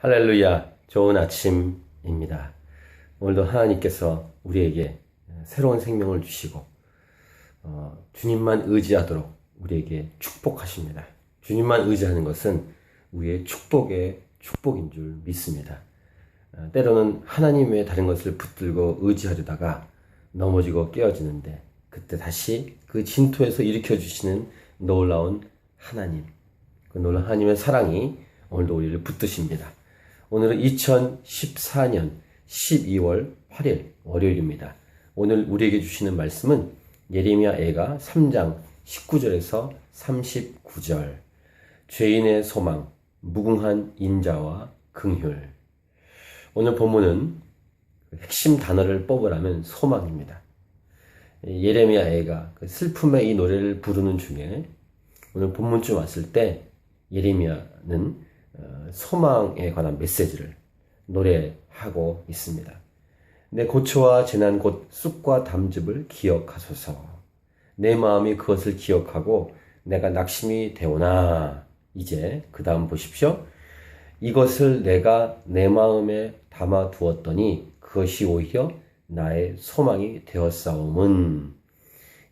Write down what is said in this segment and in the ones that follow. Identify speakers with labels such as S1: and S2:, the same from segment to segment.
S1: 할렐루야, 좋은 아침입니다. 오늘도 하나님께서 우리에게 새로운 생명을 주시고 주님만 의지하도록 우리에게 축복하십니다. 주님만 의지하는 것은 우리의 축복의 축복인 줄 믿습니다. 때로는 하나님 외에 다른 것을 붙들고 의지하려다가 넘어지고 깨어지는데 그때 다시 그 진토에서 일으켜주시는 놀라운 하나님, 그 놀라운 하나님의 사랑이 오늘도 우리를 붙드십니다. 오늘은 2014년 12월 8일 월요일입니다. 오늘 우리에게 주시는 말씀은 예레미야 애가 3장 19절에서 39절. 죄인의 소망, 무궁한 인자와 긍휼. 오늘 본문은 핵심 단어를 뽑으라면 소망입니다. 예레미야 애가 슬픔의 이 노래를 부르는 중에 오늘 본문쯤 왔을 때 예레미야는 소망에 관한 메시지를 노래하고 있습니다. 내 고초와 재난 곧 쑥과 담즙을 기억하소서. 내 마음이 그것을 기억하고 내가 낙심이 되오나. 이제 그 다음 보십시오. 이것을 내가 내 마음에 담아 두었더니 그것이 오히려 나의 소망이 되었사옴은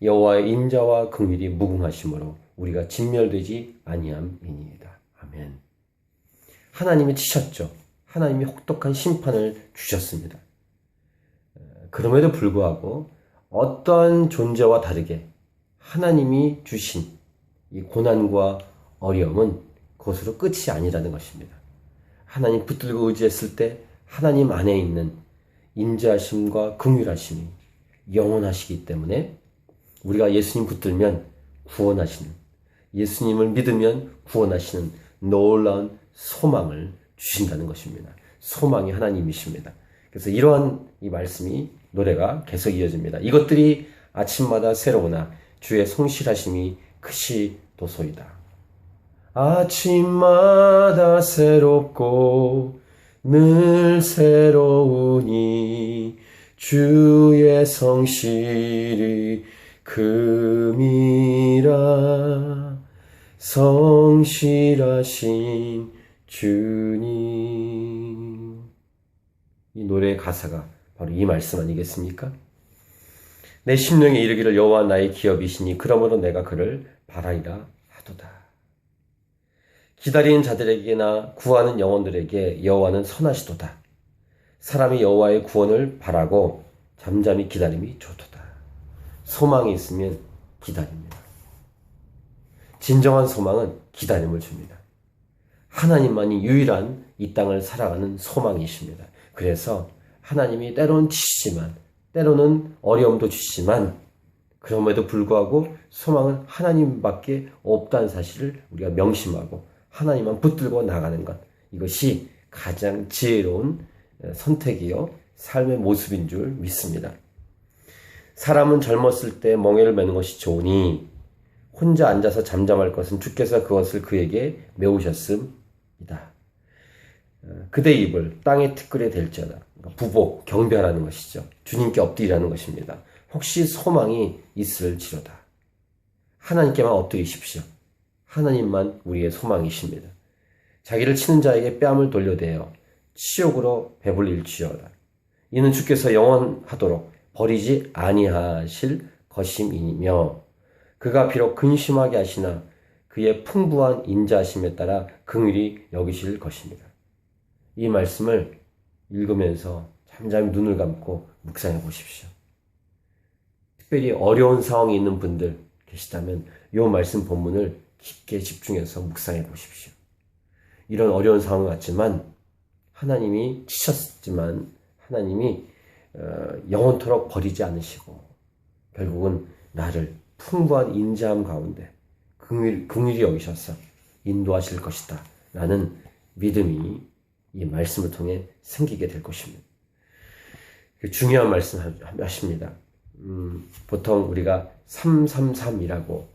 S1: 여호와의 인자와 긍휼이 무궁하심으로 우리가 진멸되지 아니함이니이다. 아멘. 하나님이 치셨죠. 하나님이 혹독한 심판을 주셨습니다. 그럼에도 불구하고 어떠한 존재와 다르게 하나님이 주신 이 고난과 어려움은 그것으로 끝이 아니라는 것입니다. 하나님 붙들고 의지했을 때 하나님 안에 있는 인자하심과 긍휼하심이 영원하시기 때문에 우리가 예수님 붙들면 구원하시는, 예수님을 믿으면 구원하시는 놀라운 소망을 주신다는 것입니다. 소망이 하나님이십니다. 그래서 이러한 이 말씀이 노래가 계속 이어집니다. 이것들이 아침마다 새로우나 주의 성실하심이 크시도소이다. 아침마다 새롭고 늘 새로우니 주의 성실이 금이라. 성실하신 주님. 이 노래의 가사가 바로 이 말씀 아니겠습니까? 내 심령에 이르기를 여호와 나의 기업이시니 그러므로 내가 그를 바라리라 하도다. 기다리는 자들에게나 구하는 영혼들에게 여호와는 선하시도다. 사람이 여호와의 구원을 바라고 잠잠히 기다림이 좋도다. 소망이 있으면 기다립니다. 진정한 소망은 기다림을 줍니다. 하나님만이 유일한 이 땅을 살아가는 소망이십니다. 그래서 하나님이 때로는 치시지만 때로는 어려움도 주시지만 그럼에도 불구하고 소망은 하나님밖에 없다는 사실을 우리가 명심하고 하나님만 붙들고 나가는 것, 이것이 가장 지혜로운 선택이요 삶의 모습인 줄 믿습니다. 사람은 젊었을 때 멍에를 매는 것이 좋으니 혼자 앉아서 잠잠할 것은 주께서 그것을 그에게 메우셨음이다. 그대 입을 땅의 티끌에 댈지어다. 부복, 경배하라는 것이죠. 주님께 엎드리라는 것입니다. 혹시 소망이 있을지로다. 하나님께만 엎드리십시오. 하나님만 우리의 소망이십니다. 자기를 치는 자에게 뺨을 돌려대어 치욕으로 배불릴지어다. 이는 주께서 영원하도록 버리지 아니하실 것임이며 그가 비록 근심하게 하시나 그의 풍부한 인자하심에 따라 긍휼히 여기실 것입니다. 이 말씀을 읽으면서 잠잠히 눈을 감고 묵상해 보십시오. 특별히 어려운 상황이 있는 분들 계시다면 이 말씀 본문을 깊게 집중해서 묵상해 보십시오. 이런 어려운 상황이 왔지만 하나님이 치셨지만 하나님이 영원토록 버리지 않으시고 결국은 나를 풍부한 인자함 가운데 긍휼히 여기셔서 인도하실 것이다 라는 믿음이 이 말씀을 통해 생기게 될 것입니다. 중요한 말씀 하십니다. 보통 우리가 333이라고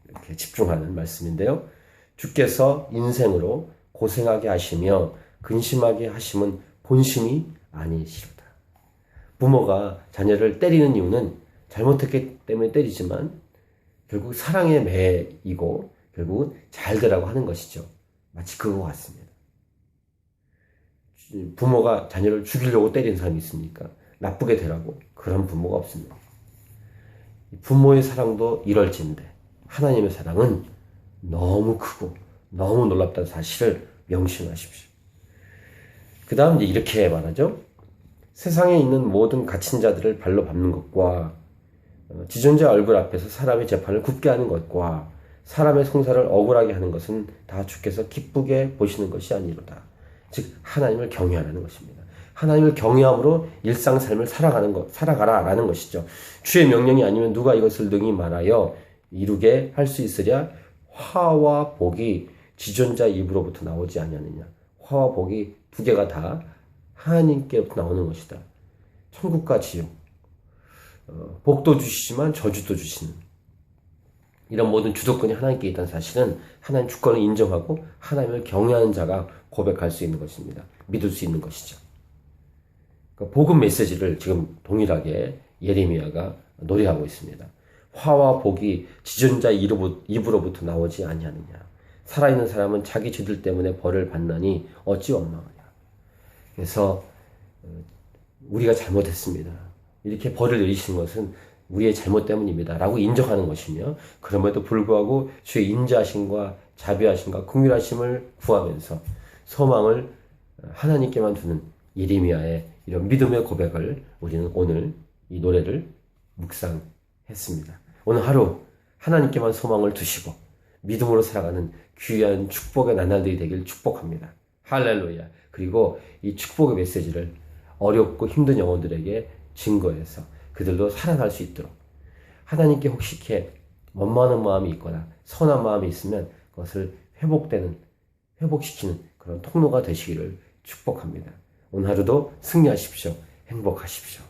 S1: 이렇게 집중하는 말씀인데요. 주께서 인생으로 고생하게 하시며 근심하게 하심은 본심이 아니시로다. 부모가 자녀를 때리는 이유는 잘못했기 때문에 때리지만 결국 사랑에 매이고 결국은 잘 되라고 하는 것이죠. 마치 그거 같습니다. 부모가 자녀를 죽이려고 때리는 사람이 있습니까? 나쁘게 되라고. 그런 부모가 없습니다. 부모의 사랑도 이럴진데 하나님의 사랑은 너무 크고 너무 놀랍다는 사실을 명심하십시오. 그 다음 이렇게 말하죠. 세상에 있는 모든 갇힌 자들을 발로 밟는 것과 지존자 얼굴 앞에서 사람의 재판을 굽게 하는 것과 사람의 송사를 억울하게 하는 것은 다 주께서 기쁘게 보시는 것이 아니로다. 즉 하나님을 경외하라는 것입니다. 하나님을 경외함으로 일상 삶을 살아가라라는 것이죠. 주의 명령이 아니면 누가 이것을 능히 말하여 이루게 할 수 있으랴. 화와 복이 지존자 입으로부터 나오지 아니하느냐. 화와 복이 두 개가 다 하나님께부터 나오는 것이다. 천국과 지옥, 복도 주시지만 저주도 주시는 이런 모든 주도권이 하나님께 있다는 사실은 하나님 주권을 인정하고 하나님을 경외하는 자가 고백할 수 있는 것입니다. 믿을 수 있는 것이죠. 그러니까 복음 메시지를 지금 동일하게 예레미야가 노래하고 있습니다. 화와 복이 지존자 입으로부터 나오지 아니하느냐. 살아있는 사람은 자기 죄들 때문에 벌을 받나니 어찌 원망하냐. 그래서 우리가 잘못했습니다. 이렇게 벌을 내리시는 것은 우리의 잘못 때문입니다. 라고 인정하는 것이며 그럼에도 불구하고 주의 인자하심과 자비하심과 긍휼하심을 구하면서 소망을 하나님께만 두는 예레미야의 이런 믿음의 고백을 우리는 오늘 이 노래를 묵상했습니다. 오늘 하루 하나님께만 소망을 두시고 믿음으로 살아가는 귀한 축복의 나날들이 되길 축복합니다. 할렐루야. 그리고 이 축복의 메시지를 어렵고 힘든 영혼들에게 증거해서 그들도 살아갈 수 있도록 하나님께 혹시 이렇게 원망하는 마음이 있거나 선한 마음이 있으면 그것을 회복시키는 그런 통로가 되시기를 축복합니다. 오늘 하루도 승리하십시오. 행복하십시오.